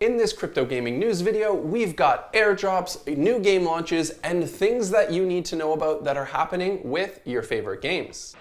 In this crypto gaming news video, we've got airdrops, new game launches, and things that you need to know about that are happening with your favorite games.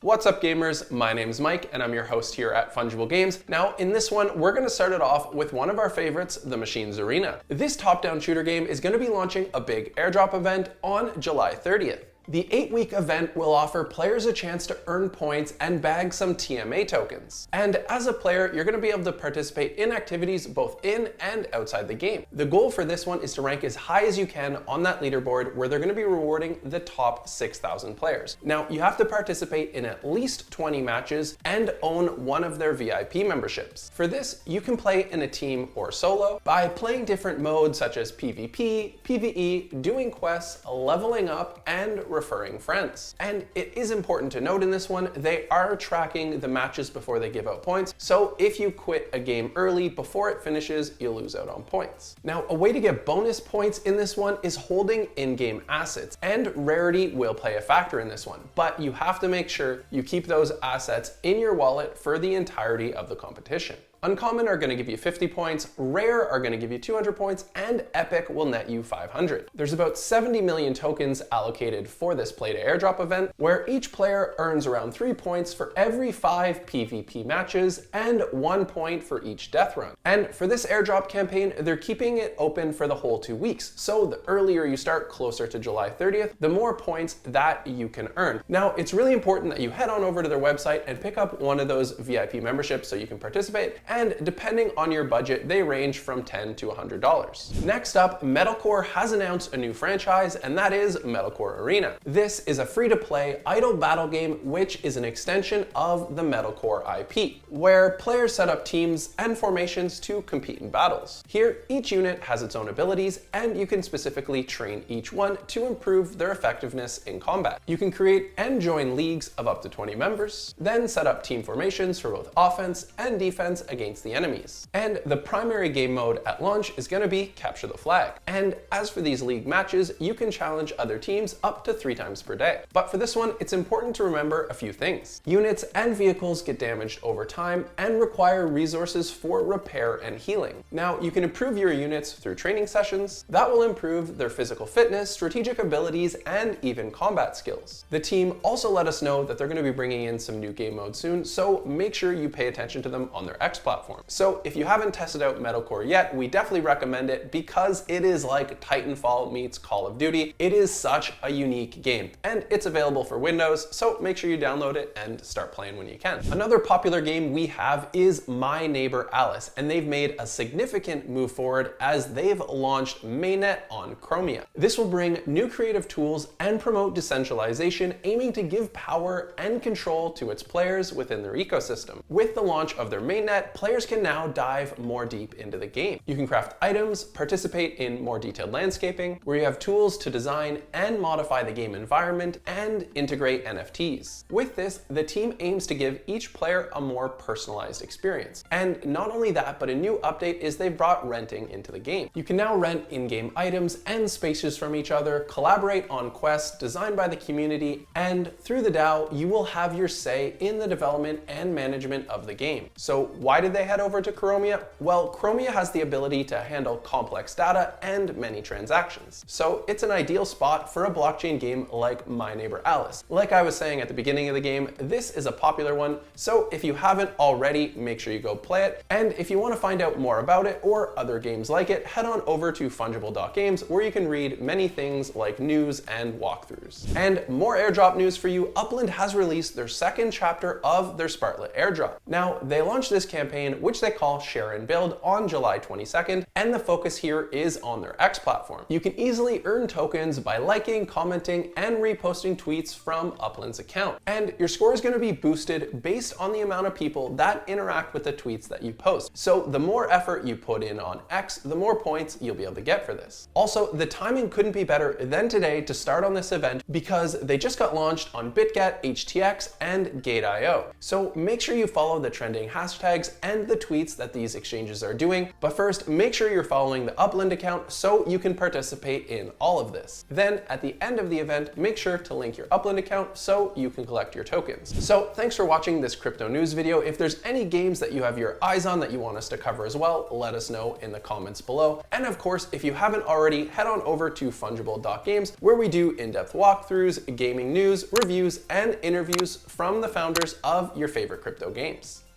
What's up gamers, my name's Mike and I'm your host here at Funjible Games. Now in this one, we're gonna start it off with one of our favorites, the Machines Arena. This top-down shooter game is gonna be launching a big airdrop event on July 30th. The 8-week event will offer players a chance to earn points and bag some TMA tokens. And as a player, you're going to be able to participate in activities both in and outside the game. The goal for this one is to rank as high as you can on that leaderboard where they're going to be rewarding the top 6,000 players. Now, you have to participate in at least 20 matches and own one of their VIP memberships. For this, you can play in a team or solo by playing different modes such as PvP, PvE, doing quests, leveling up, and referring friends. And it is important to note in this one, they are tracking the matches before they give out points. So if you quit a game early before it finishes, you'll lose out on points. Now, a way to get bonus points in this one is holding in-game assets, and rarity will play a factor in this one, but you have to make sure you keep those assets in your wallet for the entirety of the competition. Uncommon are going to give you 50 points, Rare are going to give you 200 points, and Epic will net you 500. There's about 70 million tokens allocated for this play to airdrop event, where each player earns around 3 points for every 5 PvP matches and 1 point for each death run. And for this airdrop campaign, they're keeping it open for the whole 2 weeks. So the earlier you start, closer to July 30th, the more points that you can earn. Now, it's really important that you head on over to their website and pick up one of those VIP memberships so you can participate. And depending on your budget, they range from $10 to $100. Next up, MetalCore has announced a new franchise, and that is MetalCore Arena. This is a free-to-play idle battle game, which is an extension of the MetalCore IP, where players set up teams and formations to compete in battles. Here, each unit has its own abilities, and you can specifically train each one to improve their effectiveness in combat. You can create and join leagues of up to 20 members, then set up team formations for both offense and defense against the enemies. And the primary game mode at launch is going to be Capture the Flag. And as for these league matches, you can challenge other teams up to 3 times per day. But for this one, it's important to remember a few things. Units and vehicles get damaged over time and require resources for repair and healing. Now, you can improve your units through training sessions that will improve their physical fitness, strategic abilities, and even combat skills. The team also let us know that they're going to be bringing in some new game modes soon, so make sure you pay attention to them on their X platform. So if you haven't tested out MetalCore yet, we definitely recommend it because it is like Titanfall meets Call of Duty. It is such a unique game, and it's available for Windows, so make sure you download it and start playing when you can. Another popular game we have is My Neighbor Alice, and they've made a significant move forward as they've launched mainnet on Chromia. This will bring new creative tools and promote decentralization, aiming to give power and control to its players within their ecosystem. With the launch of their mainnet, players can now dive more deep into the game. You can craft items, participate in more detailed landscaping, where you have tools to design and modify the game environment, and integrate NFTs. With this, the team aims to give each player a more personalized experience. And not only that, but a new update is they've brought renting into the game. You can now rent in-game items and spaces from each other, collaborate on quests designed by the community, and through the DAO, you will have your say in the development and management of the game. So why did they head over to Chromia? Well, Chromia has the ability to handle complex data and many transactions. So it's an ideal spot for a blockchain game like My Neighbor Alice. Like I was saying at the beginning of the game, this is a popular one, so if you haven't already, make sure you go play it. And if you want to find out more about it or other games like it, head on over to Funjible.games, where you can read many things like news and walkthroughs. And more airdrop news for you, Upland has released their second chapter of their SPARKLET airdrop. Now, they launched this campaign, which they call Share and Build, on July 22nd, and the focus here is on their X platform. You can easily earn tokens by liking, commenting, and reposting tweets from Upland's account. And your score is going to be boosted based on the amount of people that interact with the tweets that you post. So the more effort you put in on X, the more points you'll be able to get for this. Also, the timing couldn't be better than today to start on this event because they just got launched on BitGet, HTX, and Gate.io. So make sure you follow the trending hashtags and the tweets that these exchanges are doing. But first, make sure you're following the Upland account so you can participate in all of this. Then at the end of the event, make sure to link your Upland account so you can collect your tokens. So thanks for watching this crypto news video. If there's any games that you have your eyes on that you want us to cover as well, let us know in the comments below. And of course, if you haven't already, head on over to Funjible.games, where we do in-depth walkthroughs, gaming news, reviews, and interviews from the founders of your favorite crypto games.